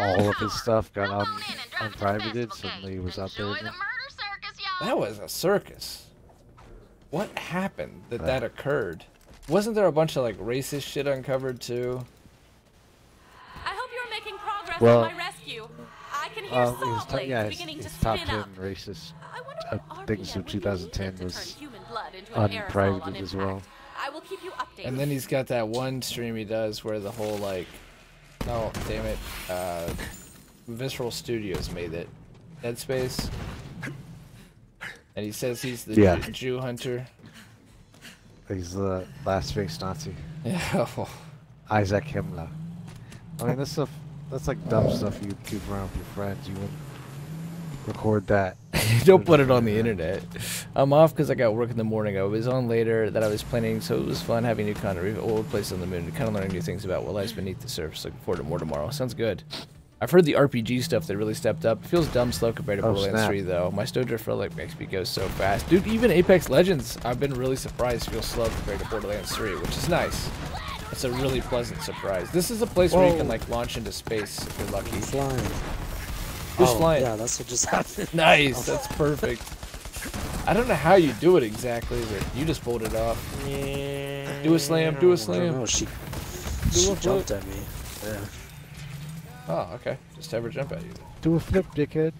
all of his stuff got unprivated, suddenly he was out there again. That was a circus. What happened that that Uh, occurred? Wasn't there a bunch of like racist shit uncovered too? I hope you're making progress Well, on my rescue. I can hear Salt Lake's beginning to his top spin 10 up. racist I wonder what things RPM of would be needed 2010 to was turn human blood into an aerosol on unprivated as well. impact. I will keep you updated. And then he's got that one stream he does where the whole like, oh damn it, Visceral Studios made it, Dead Space, and he says he's the Jew hunter. He's the last face Nazi. Yeah. Isaac Himmler. I mean, this stuff, that's like dumb stuff you keep around with your friends. You wouldn't record that. Don't put it on the internet. I'm off because I got work in the morning. I was on later that I was planning, so it was fun having new content. Old place on the moon, kind of learning new things about what lies beneath the surface. Looking forward to more tomorrow. Sounds good. I've heard the RPG stuff that really stepped up. It feels dumb slow compared to Borderlands 3 though. My Snowdrift like makes me go so fast. Dude, even Apex Legends, I've been really surprised feels slow compared to Borderlands 3, which is nice. It's a really pleasant surprise. This is a place where you can like launch into space if you're lucky. Flying. Who's flying? Yeah, that's what just happened. Nice, that's perfect. I don't know how you do it exactly, but you just pulled it off. Do a slam, do a slam. I don't know, she jumped at me. Yeah. Oh, okay. Just have her jump at you. Do a flip, dickhead.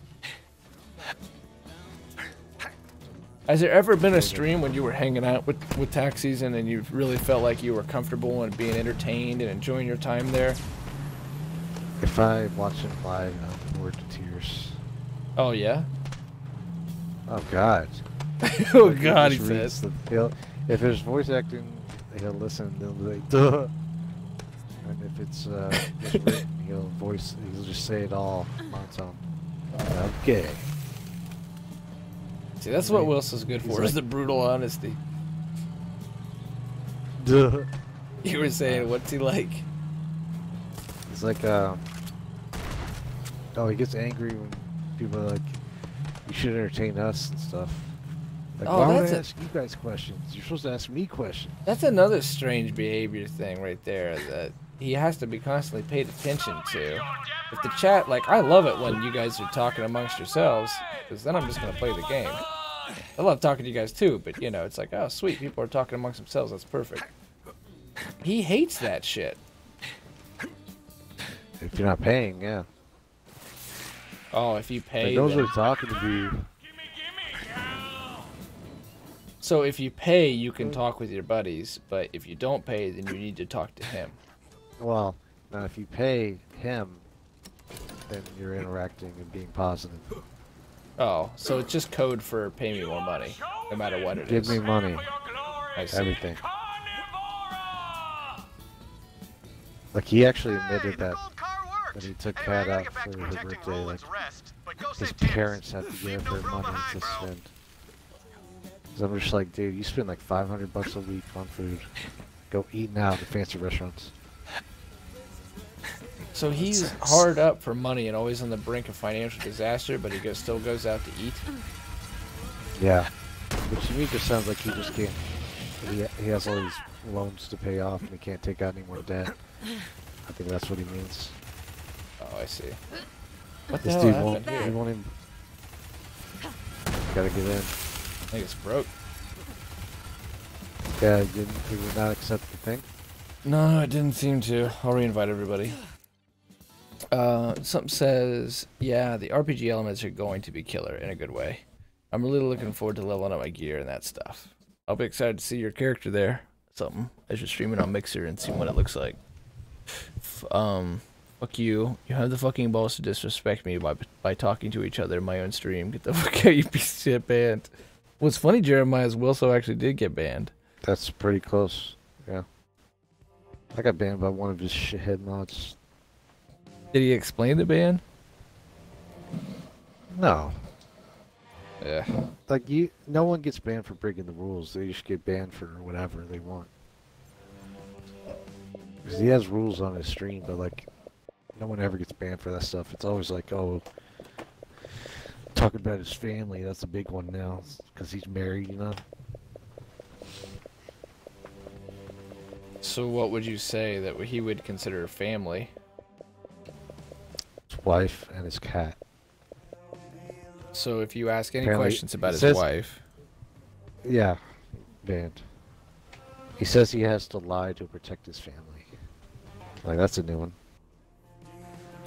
Has there ever been a stream when you were hanging out with tax season and you really felt like you were comfortable and being entertained and enjoying your time there? If I watch it live, I'm bored to tears. Oh, yeah? Oh, God. Oh, Like, God, he just reads says. If there's voice acting, he'll listen, he'll be like, duh. And if it's just written, he'll just say it all monotone. Okay. See, that's what Wilson's good for, is the brutal honesty. Duh. You were saying, what's he like? He's like, oh, he gets angry when people are like, you should entertain us and stuff. Like, Oh, why would that's I a- ask you guys questions? You're supposed to ask me questions. That's another strange behavior thing right there that he has to be constantly paid attention to. If the chat, like, I love it when you guys are talking amongst yourselves, because then I'm just going to play the game. I love talking to you guys too, but, you know, it's like, oh, sweet, people are talking amongst themselves, that's perfect. He hates that shit. If you're not paying, yeah. Oh, if you pay, Like, those then- are talking to you. So if you pay, you can talk with your buddies, but if you don't pay, then you need to talk to him. Well, now if you pay him, then you're interacting and being positive. Oh, so it's just code for pay me more money, no matter what it is. Give me money. I see. Everything. Like, he actually admitted that he took Kat out for her birthday. Like, his parents had to give her money to spend. Cause I'm just like, dude, you spend like 500 bucks a week on food. Go eat now at the fancy restaurants. So he's hard up for money and always on the brink of financial disaster, but he still goes out to eat. Yeah. But to me, it just sounds like he just can't. He has all these loans to pay off and he can't take out any more debt. I think that's what he means. Oh, I see. What the This hell dude happened he here? won't even. Gotta get in. I think it's broke. Yeah, he would not accept the thing. No, it didn't seem to. I'll reinvite everybody. Something says, yeah, the RPG elements are going to be killer in a good way. I'm really looking forward to leveling up my gear and that stuff. I'll be excited to see your character there. Something. I should stream it on Mixer and see what it looks like. Fuck you. You have the fucking balls to disrespect me by talking to each other in my own stream. Get the fuck out, you piece of shit, banned. What's funny, Jeremiah, is Wilso actually did get banned. That's pretty close. Yeah. I got banned by one of his shithead mods. Did he explain the ban? No. Yeah. Like, no one gets banned for breaking the rules. They just get banned for whatever they want. Because he has rules on his stream, but like, no one ever gets banned for that stuff. It's always like, oh, talking about his family. That's a big one now, because he's married, you know. So what would you say that he would consider family? wife and his cat. So if you ask any Apparently, questions about it his says- wife, Yeah, banned. He says he has to lie to protect his family. Like, that's a new one.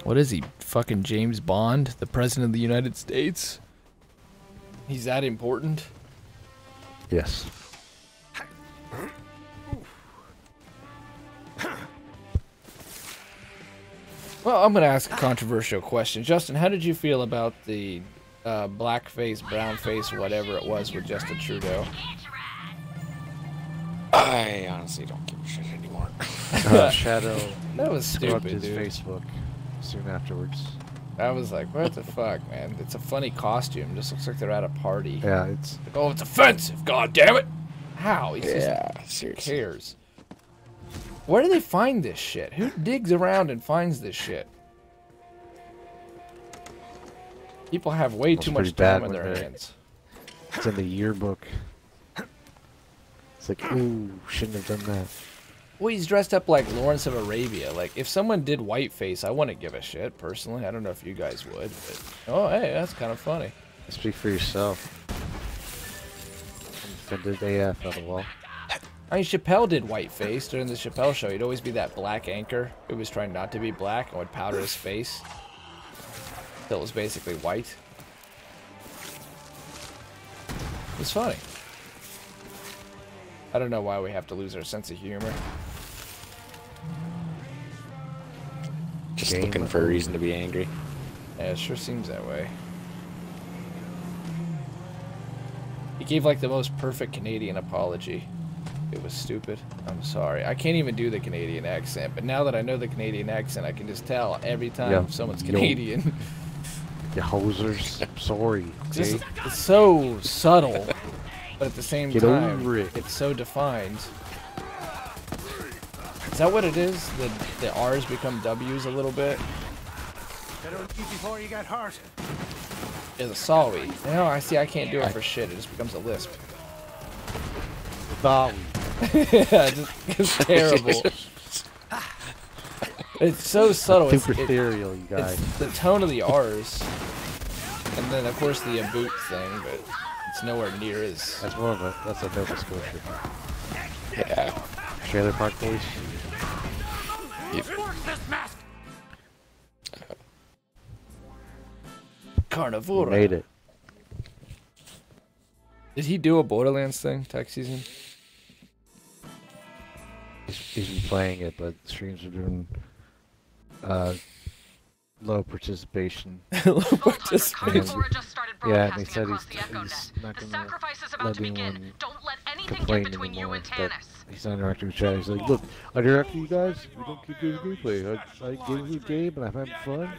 what is he? Fucking James Bond, the president of the United States? He's that important? Yes. Well, I'm gonna ask a controversial question. Justin, how did you feel about the blackface, brownface, whatever it was with Justin Trudeau? I honestly don't give a shit anymore. Shadow That was scrubbed stupid, his dude. Facebook soon afterwards. I was like, what the fuck, man? It's a funny costume. Just looks like they're at a party. Yeah, it's Like, oh, it's offensive. God damn it! How? He's Yeah, just seriously. cares. Where do they find this shit? Who digs around and finds this shit? People have way That's too much pretty bad time on when their they're- hands. it's in the yearbook. It's like, ooh, shouldn't have done that. Well, he's dressed up like Lawrence of Arabia. Like, if someone did whiteface, I wouldn't give a shit, personally. I don't know if you guys would, but... Oh, hey, that's kind of funny. Speak for yourself. Offended AF on the wall. I mean, Chappelle did whiteface during the Chappelle show. He'd always be that black anchor who was trying not to be black and would powder his face. Till it was basically white. It was funny. I don't know why we have to lose our sense of humor. Just Game looking for a over. reason to be angry. Yeah, it sure seems that way. He gave like the most perfect Canadian apology. It was stupid. I'm sorry. I can't even do the Canadian accent, but now that I know the Canadian accent, I can just tell every time Yeah. someone's Yo. Canadian. You hosers. I'm sorry. Just, Okay? it's so subtle, but at the same Get time, over it. it's so defined. Is that what it is? The R's become W's a little bit? Better leave before you get hurt. Yeah, the sorry. No, I see. I can't do it for shit. It just becomes a lisp. Thought Yeah, it's terrible. It's so subtle. super ethereal, you guys. It's the tone of the R's, and then of course the boot thing, but it's nowhere near as. That's more of a Nova Scotia. Yeah. Trailer Park Boys. Carnivora. Made it. Did he do a Borderlands thing, tech season? He's been playing it, but streams are doing low participation. Participation. Yeah, and they said he's not going to let anyone complain anymore. That he's not interacting with chat. He's like, look, I interact with you guys. We don't keep doing gameplay. I game with game, and I'm having fun.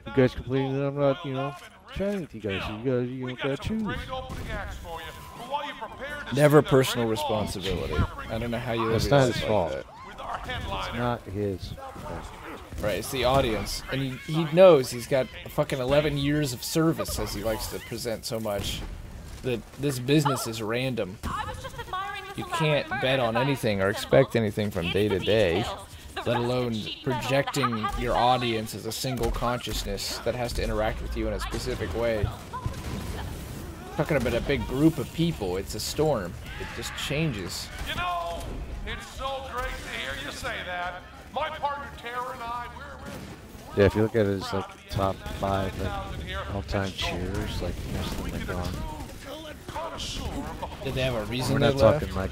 You guys complain that I'm not, chatting with you guys. So you guys, gotta choose. Never personal responsibility. I don't know how you live It's your not life his like fault. that. It's not his. Right, it's the audience. And he knows he's got fucking 11 years of service, as he likes to present so much, that this business is random. You can't bet on anything or expect anything from day to day, let alone projecting your audience as a single consciousness that has to interact with you in a specific way. Talking about a big group of people, it's a storm. It just changes. You know, it's so great to hear you say that. My partner Tara and I, we're Yeah, if you look at his top 5 all-time cheers, most of them are gone. Did they have a reason We're they not left? talking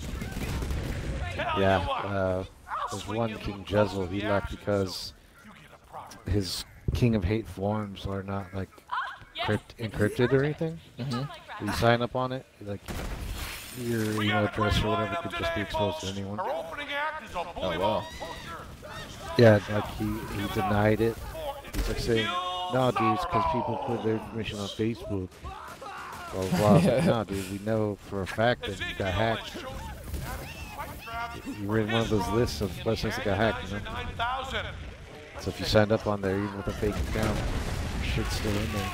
there's one King Jezel. He left because his King of Hate forms are not encrypted or anything. You sign up on it, your email address or whatever could just be exposed to anyone. Oh wow. Yeah, he denied it. He's saying, no, dude, it's because people put their information on Facebook. Blah, blah, blah. I was like, no, dude, we know for a fact that you got hacked. You were in one of those lists of websites that got hacked, So if you signed up on there, even with a fake account, your shit's still in there.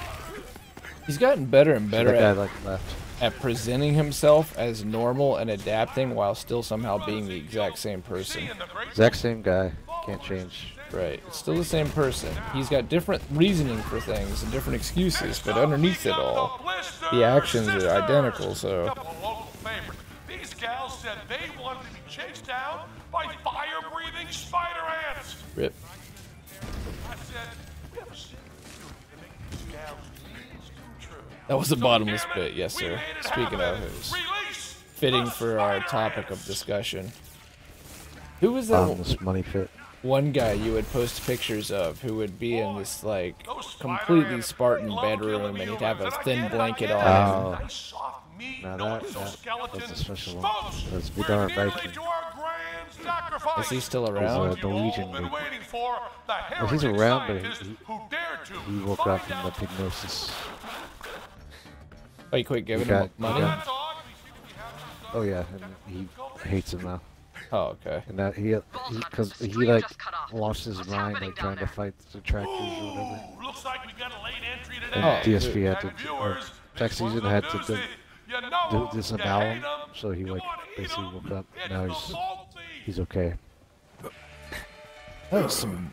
He's gotten better and So better that guy, left. at presenting himself as normal and adapting while still somehow being the exact same person. Exact same guy. Can't change. Right. It's still the same person. He's got different reasoning for things and different excuses, but underneath it all, the actions are identical, so... These gals said they wanted to be chased down by fire-breathing spider ants. Rip. I said, we have a secret to make these gals' dreams come true. That was a bottomless pit, yes sir. Speaking of, it was fitting for our topic of discussion. Who was that Bottomless money pit. one guy you would post pictures of who would be in this, like, completely Spartan bedroom and he'd have a thin blanket on him? Oh. Now that was a special one. That's Vidar Viking. Is he still around? He's a Norwegian dude. Well, he's around, but he woke up from the hypnosis. Oh, you quit giving him money? Oh yeah, and he hates him now. Oh, okay. And that because he like lost his mind like trying to fight the tractors or whatever. And DSP had to, or Tech Season had to disavow him, so he like basically woke up. Now he's okay. That was some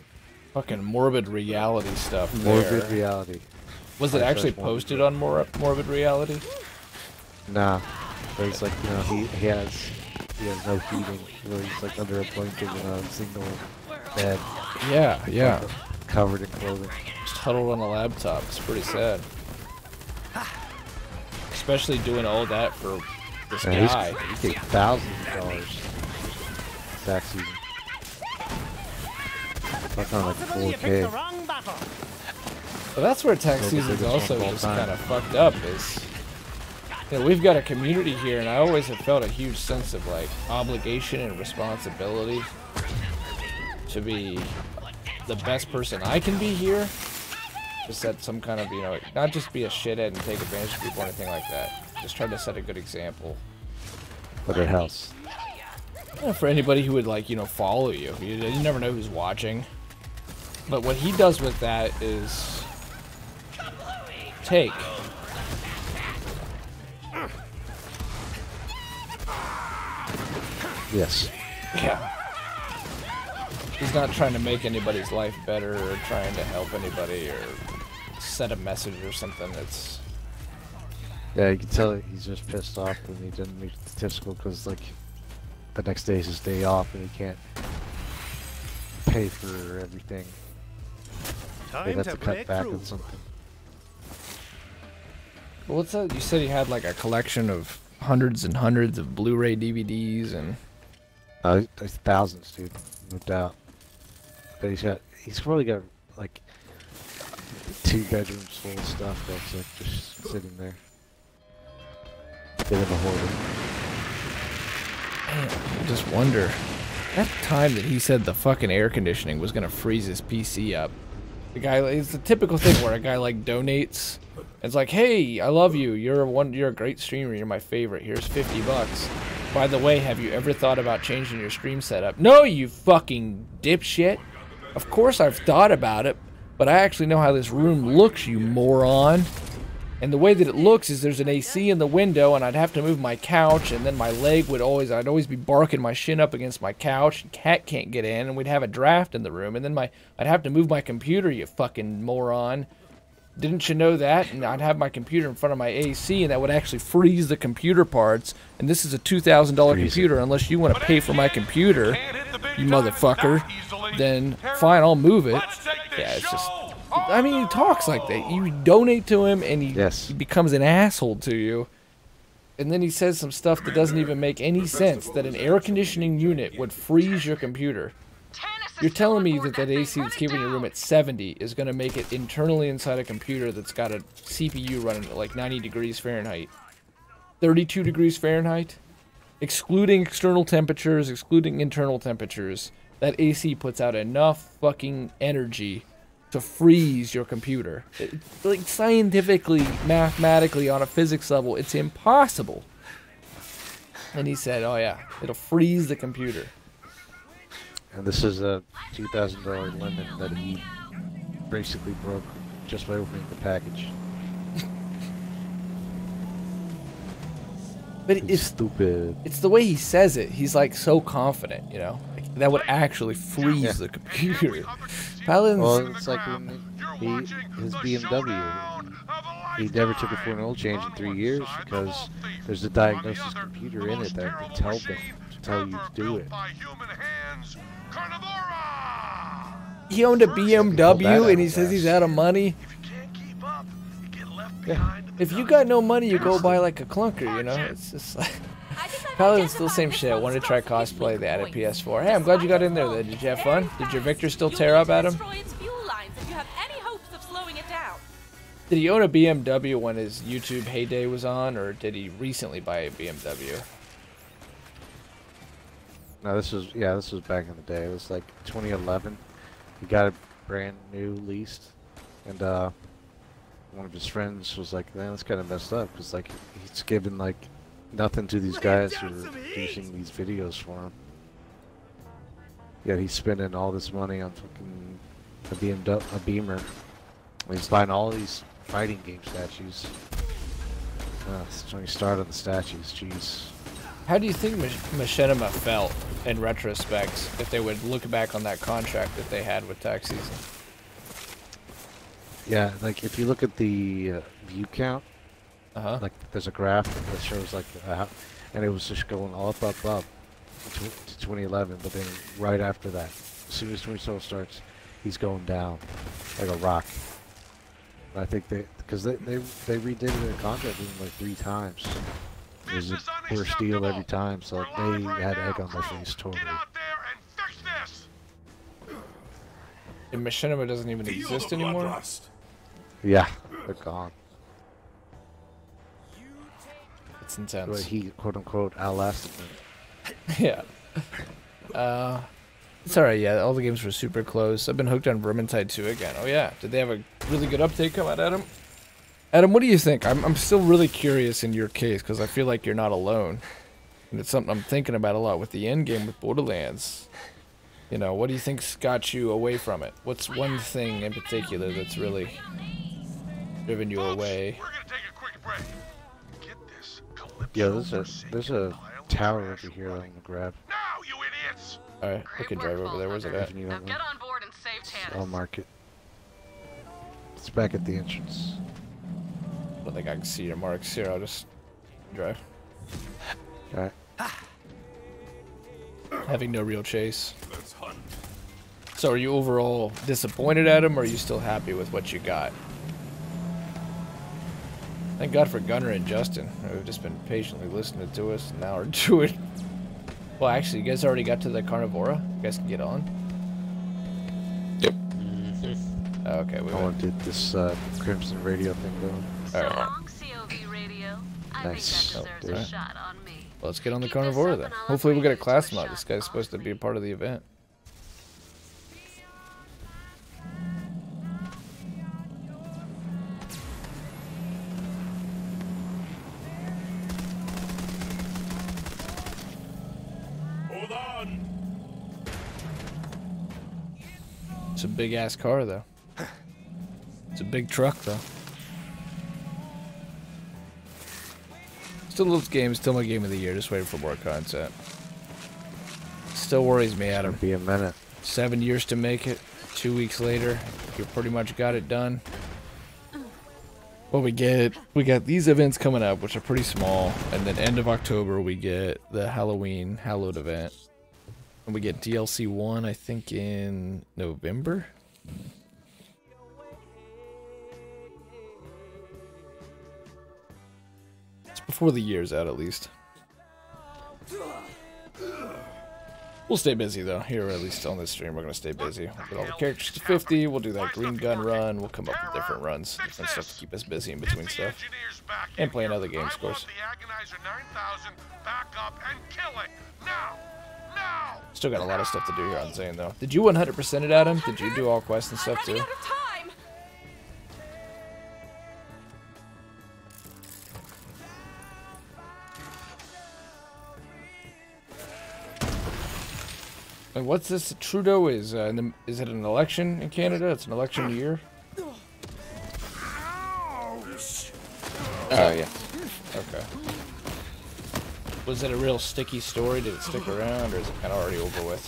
fucking morbid reality stuff there. Morbid reality. Was it actually posted on Morbid Reality? Nah, but it's like, you know, he has no heating, where he's like under a blanket in a single bed. Yeah. Covered in clothing. Just huddled on a laptop. It's pretty sad. Especially doing all that for this guy. He paid $1,000 that season. Fuck on like 4K. But that's where Tech Season's also just kind of fucked up is, you know, we've got a community here and I always have felt a huge sense of like obligation and responsibility to be the best person I can be here. To set some kind of, you know, not just be a shithead and take advantage of people or anything like that. Just try to set a good example. For their house. Yeah, for anybody who would, like, you know, follow you. You never know who's watching. But what he does with that is take. Yes. Yeah. He's not trying to make anybody's life better or trying to help anybody or set a message or something. It's... Yeah, you can tell he's just pissed off when he didn't meet the tip school because, like, the next day is his day off and he can't pay for everything. They'd have to cut back on something. Well, what's that? You said he had, like, a collection of hundreds and hundreds of Blu-ray DVDs and... There's thousands, dude. No doubt. But he's probably got, like, 2 bedrooms full of stuff that's, like, just sitting there. Bit of a hoarder. Man, I just wonder. That time that he said the fucking air conditioning was gonna freeze his PC up. The guy, it's the typical thing where a guy, like, donates. It's like, hey, I love you. You're a great streamer. You're my favorite. Here's $50. By the way, have you ever thought about changing your stream setup? No, you fucking dipshit. Of course I've thought about it, but I actually know how this room looks, you moron. And the way that it looks is there's an AC in the window, and I'd have to move my couch, and then my leg would I'd always be barking my shin up against my couch, and cat can't get in, and we'd have a draft in the room, and then I'd have to move my computer, you fucking moron. Didn't you know that? And I'd have my computer in front of my AC, and that would actually freeze the computer parts. And this is a $2,000 computer. Unless you want to pay for my computer, you motherfucker, then fine, I'll move it. Yeah, it's just... I mean, he talks like that. You donate to him, and he becomes an asshole to you. And then he says some stuff that doesn't even make any sense, that an air conditioning unit would freeze your computer. You're telling me that AC that's keeping your room at 70 is going to make it internally inside a computer that's got a CPU running at like 90 degrees Fahrenheit. 32 degrees Fahrenheit? Excluding external temperatures, excluding internal temperatures, that AC puts out enough fucking energy to freeze your computer. Like, scientifically, mathematically, on a physics level, it's impossible. And he said, oh yeah, it'll freeze the computer. And this is a $2,000 lemon that he basically broke just by opening the package. But it's stupid. It's the way he says it. He's like so confident, you know. Like, That would actually freeze the computer. Paladins. Well, it's like when his BMW. He never took it for an oil change in 3 years because there's a diagnosis computer in it that can tell you to do it. He owned a BMW and he says he's out of money. Yeah. If you got no money, you go buy like a clunker, you know? It's just like... Paladin's still the same shit. Wanted to try cosplay. They added PS4. Hey, I'm glad you got in there then. Did you have fun? Did your Victor still tear up at him? Did he own a BMW when his YouTube heyday was on, or did he recently buy a BMW? No, this was back in the day. It was like 2011. He got it brand new, leased, and one of his friends was like, "Man, that's kind of messed up," because like he's given like nothing to these guys who are producing these videos for him. Yeah, he's spending all this money on fucking a Beamer. He's buying all these fighting game statues. So when you start on the statues, jeez. How do you think Machinima felt in retrospect if they would look back on that contract that they had with tax season? Yeah, like if you look at the view count, like there's a graph that shows like, and it was just going up to 2011, but then right after that, as soon as 2012 starts, he's going down like a rock. I think because they redid their contract with him like 3 times. It was a poor steal every time, so they had egg on their face totally. And Machinima doesn't even exist anymore? Yeah, they're gone. It's intense. But he quote-unquote outlasted them. Yeah. It's alright, yeah, all the games were super close. I've been hooked on Vermintide 2 again. Oh yeah, did they have a really good update come out, Adam? Adam, what do you think? I'm still really curious in your case, because I feel like you're not alone. And it's something I'm thinking about a lot with the end game with Borderlands. You know, what do you think's got you away from it? What's one thing in particular that's really driven you away? We're gonna take a quick break. Get this. Yeah, there's a tower over here on the grab. Now, you idiots! Alright, I can drive over there. Where's it at? Now get on board and save Tannis. I'll mark it. It's back at the entrance. I don't think I can see your marks here. I'll just drive. Alright. Having no real chase. So are you overall disappointed at him, or are you still happy with what you got? Thank God for Gunnar and Justin, who've just been patiently listening to us, and now are doing... Well, actually, you guys already got to the Carnivora? You guys can get on? Yep. Okay, we I did this Crimson radio thing going. Alright. Nice. Well, let's get on the Carnivora then. Hopefully we'll get a class mod. This guy's supposed to be a part of the event. Hold on! It's a big ass car though. It's a big truck though. Still love this game, still my game of the year, just waiting for more content. Still worries me, Adam. Be a minute. 7 years to make it, 2 weeks later, you pretty much got it done. Well, we got these events coming up, which are pretty small, and then end of October we get the Halloween Hallowed event. And we get DLC 1, I think, in November? It's before the year's out, at least. We'll stay busy, though. Here, at least on this stream, we're going to stay busy. We'll get all the characters to 50, we'll do that green gun run, we'll come up with different runs, different stuff to keep us busy in between stuff. And playing other games, of course. Still got a lot of stuff to do here on Zane, though. Did you 100% it, Adam? Did you do all quests and stuff, too? And what's this? Trudeau is it an election in Canada? It's an election year? Oh, yeah. Okay. Was it a real sticky story? Did it stick around, or is it kind of already over with?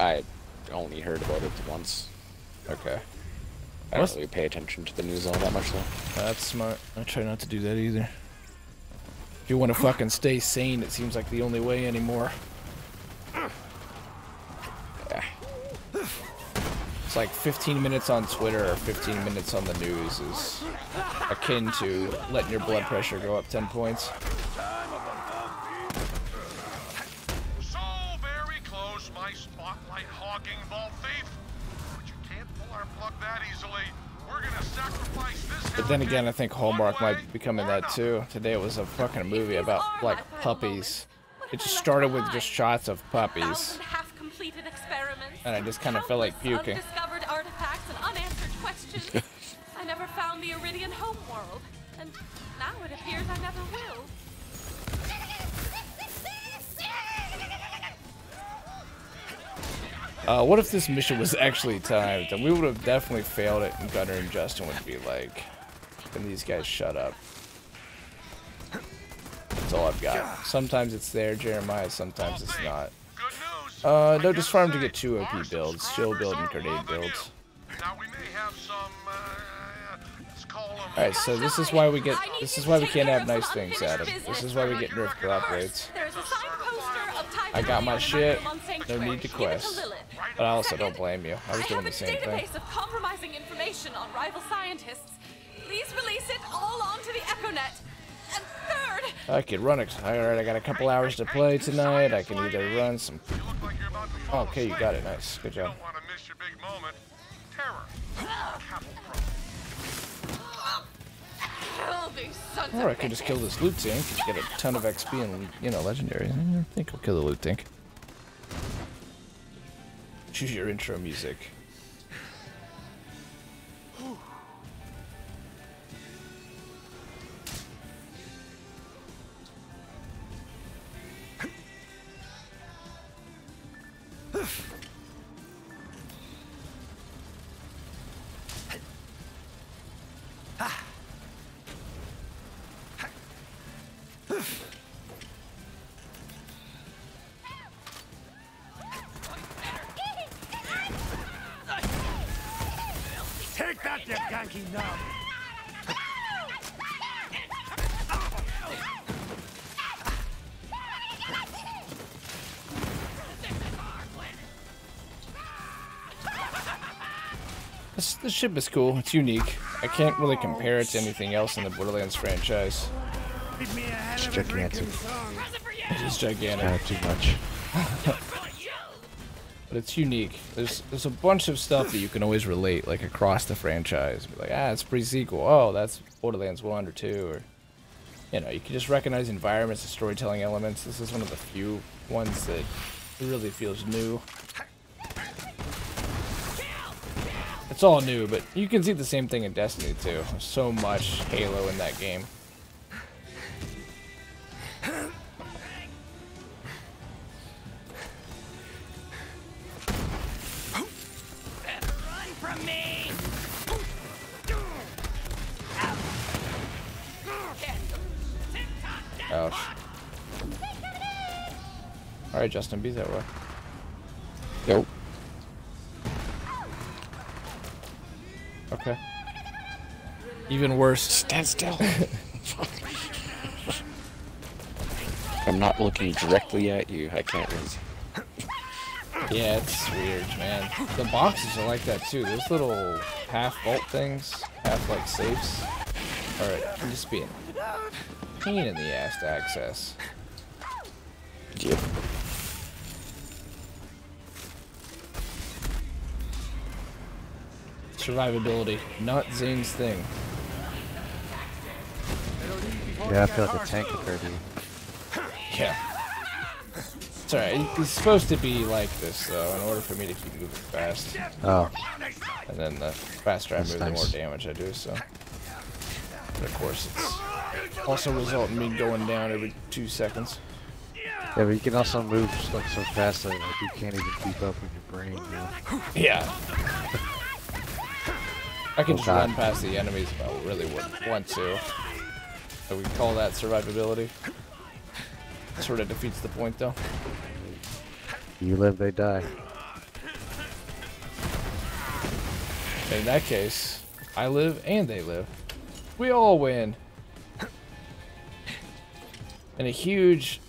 I only heard about it once. Okay. I don't really pay attention to the news all that much, though. That's smart. I try not to do that either. If you want to fucking stay sane, it seems like the only way anymore. Yeah. It's like 15 minutes on Twitter or 15 minutes on the news is akin to letting your blood pressure go up 10 points. So very close, my spotlight hogging vault thief. But you can't pull our plug that easily. We're gonna sacrifice this. But then again, I think Hallmark might be becoming that too. Today it was a fucking movie about like puppies. It just started with just shots of puppies. And I just kind of felt like puking. Undiscovered artifacts and unanswered questions. I never found the Iridian homeworld, and now it appears I never will. What if this mission was actually timed? And we would have definitely failed it, and Gunnar and Justin would be like, "Can these guys shut up?" That's all I've got. Sometimes it's there, Jeremiah. Sometimes it's not. No, just farm to get 2 OP builds, chill build and grenade builds. Alright, so this is why we can't have nice things, Adam. This is why we get nerf upgrades. I got my shit, no need to quest. But I also don't blame you. I was doing the same thing. Database of compromising information on rival scientists. Please release it all onto the EchoNet. And third, I could run it. Alright, I got a couple hours to play tonight. I can either run some... Okay, you got it. Nice. Good job. Or I could just kill this loot tank and get a ton of XP and, you know, legendaries. I think I'll kill the loot tank. Choose your intro music. Take that, you ganky knob! This ship is cool. It's unique. I can't really compare it to anything else in the Borderlands franchise. It's gigantic. It is gigantic. Kind of too much. But it's unique. There's a bunch of stuff that you can always relate, like across the franchise. Be like, it's pre-sequel. Oh, that's Borderlands 1 or 2, or you know, you can just recognize environments and storytelling elements. This is one of the few ones that really feels new. It's all new, but you can see the same thing in Destiny too. There's so much Halo in that game. Ouch. Alright, Justin, be that way. Nope. Okay. Even worse. Stand still. I'm not looking directly at you. I can't raise you. Yeah, it's weird, man. The boxes are like that too. Those little half vault things, half like safes. Alright, I'm just being a pain in the ass to access. Yep. Survivability, not Zane's thing. Yeah, I feel like a tank compared to you. Yeah. It's alright, he's supposed to be like this though, in order for me to keep moving fast. Oh. And then the faster I That's move, the more nice. damage I do, so. But of course, it's also result in me going down every 2 seconds. Yeah, but you can also move like so fast that like, you can't even keep up with your brain. You know? Yeah. I can Oh, just God. run past the enemies if I really want to. So we call that survivability. Sort of defeats the point though. You live, they die. In that case, I live and they live. We all win. And a huge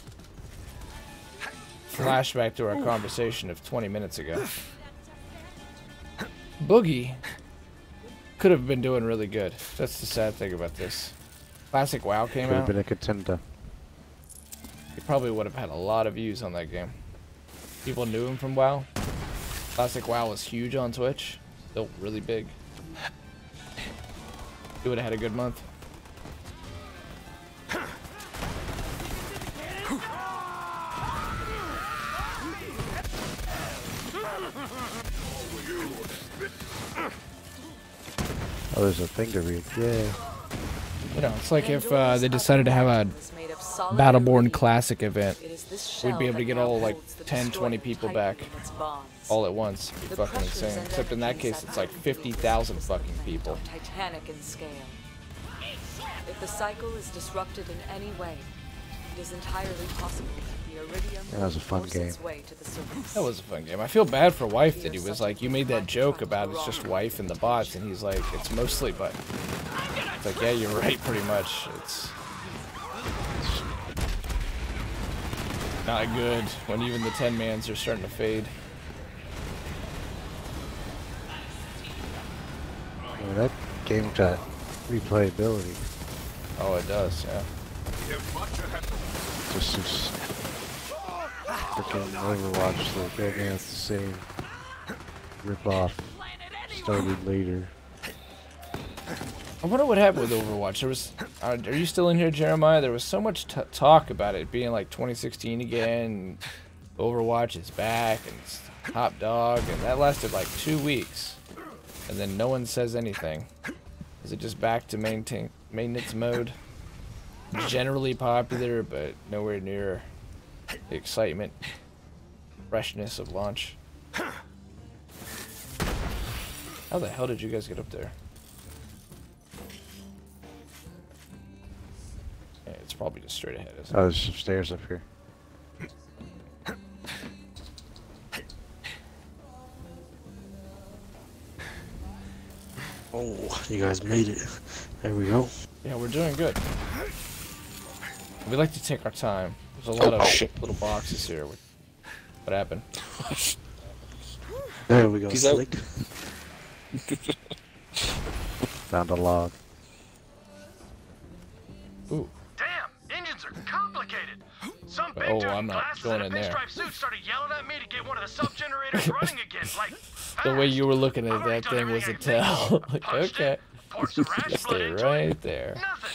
flashback to our conversation of 20 minutes ago. Boogie could have been doing really good. That's the sad thing about this. Classic WoW came Could have out. been a contender. He probably would have had a lot of views on that game. People knew him from WoW. Classic WoW was huge on Twitch. Still really big. He would have had a good month. Oh, there's a thing to read. Yeah. You know, it's like if they decided to have a Battleborn Classic event. We'd be able to get all like 10, 20 people back all at once. It'd be fucking insane. Except in that case, it's like 50,000 fucking people. Titanic in scale. If the cycle is disrupted in any way, it is entirely possible that the Iridium That was a fun force game. its way to the surface. That was a fun game. I feel bad for Wife that he was like, you made that joke about it's just Wife and the bots, and he's like, it's mostly but. It's like, yeah, you're right, pretty much. It's not good when even the 10-mans are starting to fade. Yeah, that game got replayability. Oh, it does, yeah. Just freaking Overwatch, like everything else the same. Rip off. Started later. I wonder what happened with Overwatch. There was, are you still in here, Jeremiah? There was so much talk about it being like 2016 again. And Overwatch is back and it's top dog, and that lasted like 2 weeks, and then no one says anything. Is it just back to maintenance mode? Generally popular, but nowhere near the excitement, freshness of launch. How the hell did you guys get up there? Yeah, it's probably just straight ahead, isn't it? Oh, there's some stairs up here. Oh, you guys made it. There we go. Yeah, we're doing good. We like to take our time. There's a lot of little boxes here. What happened? There we go. He's out. Slick. Found a log. Ooh. Damn, engines are complicated. Some big Oh, dude I'm in not glasses going and a in there. pinstripe suit started yelling at me to get one of the sub-generators running again. Like, The way you were looking I've at already that done thing was a everything I tell. think. Like, Punched okay. it, poured some rash blood Stay into right it. there. Nothing.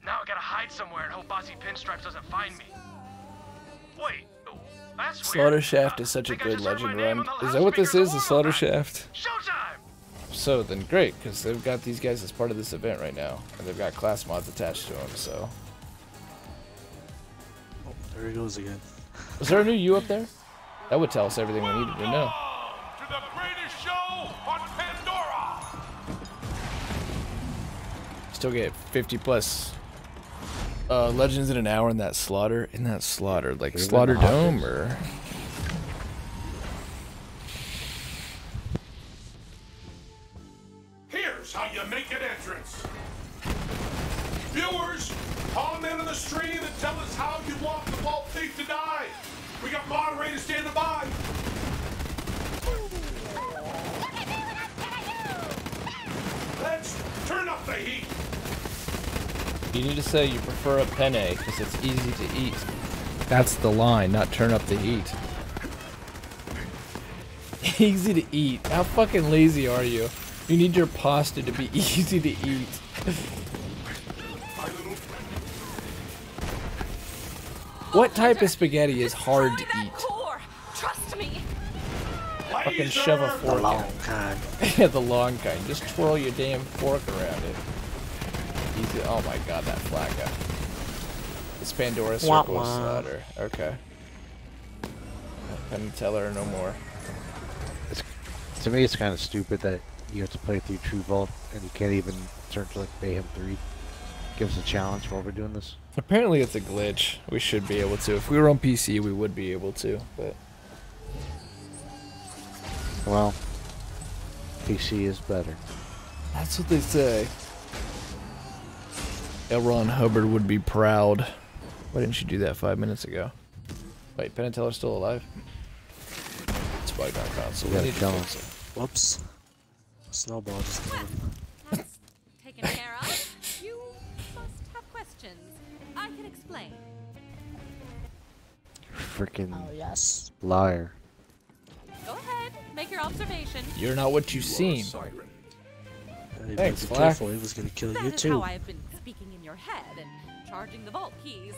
Now I gotta hide somewhere and hope Bossy Pinstripes doesn't find me. Wait, that's Slaughter weird. Shaft is such a Think I good just heard my legend name run. on the Is that what this loudspeakers is, a of Slaughter Warlock. Shaft? Showtime! So then great, because they've got these guys as part of this event right now. And they've got class mods attached to them, so. Oh, there he goes again. Was there a new U up there? That would tell us everything we needed to know. To the greatest show on Pandora! Still get 50 plus legends in an hour in that slaughter. Like Is it Slaughter in the Dome, Hawkins? or Here's how you make an entrance. Viewers, comment on the stream and tell us how you want the Vault Thief to die. We got moderators standing by. Let's turn up the heat. you need to say you prefer a penne because it's easy to eat. That's the line, not turn up the heat. Easy to eat. How fucking lazy are you? You need your pasta to be easy to eat. What type of spaghetti is hard to eat? Core. Trust me. Fucking shove a The fork long in. kind. Yeah, the long kind. Just twirl your damn fork around it. Easy. Oh my god, that flagga. It's Pandora's Wah, Circle of wah. Slaughter. Okay. Couldn't tell her no more. To me, it's kind of stupid that you have to play through True Vault and you can't even turn to like Mayhem 3. Give us a challenge while we're doing this. Apparently it's a glitch. We should be able to. If we were on PC, we would be able to, but Well, PC is better. That's what they say. L. Ron Hubbard would be proud. Why didn't you do that 5 minutes ago? Wait, Penn and Teller's still alive? It's bugged on console. You We gotta need to kill fix him. it. Whoops. Snowball just killed him. That's taken care of. You must have questions. I can explain. Freaking Yes. liar. Go ahead, make your observation. You're not what you seem. Hey, Thanks, be Flack. careful, he was gonna kill That you is too. how I have been speaking in your head and charging the vault keys.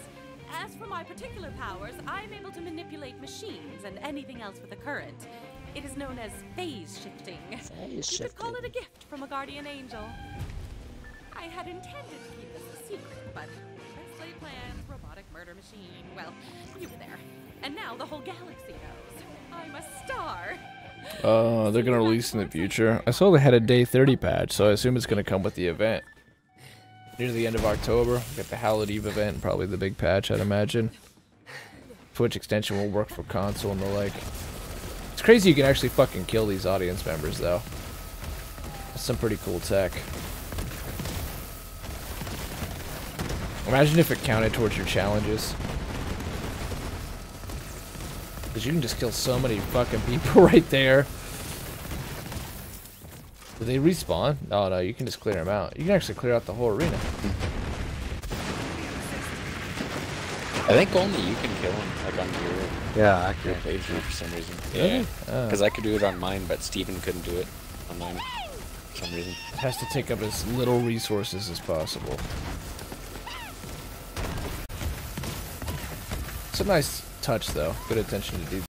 As for my particular powers, I'm able to manipulate machines and anything else with a current. It is known as phase shifting. Phase You could call it shifting. a gift from a guardian angel. I had intended to keep this a secret, but Presley plans robotic murder machine. Well, you were there. And now the whole galaxy knows. I'm a star. They're gonna release in the future. I saw they had a day 30 patch, so I assume it's gonna come with the event. Near the end of October, we got the Hallowed Eve event and probably the big patch, I'd imagine. Twitch extension will work for console and the like. It's crazy you can actually fucking kill these audience members, though. That's some pretty cool tech. Imagine if it counted towards your challenges. Because you can just kill so many fucking people right there. Do they respawn? Oh no, you can just clear them out. You can actually clear out the whole arena. I think only you can kill him, like on your Yeah, I can't. page for some reason. Really? Yeah. Because I could do it on mine, but Steven couldn't do it on mine for some reason. It has to take up as little resources as possible. It's a nice touch though. Good attention to detail.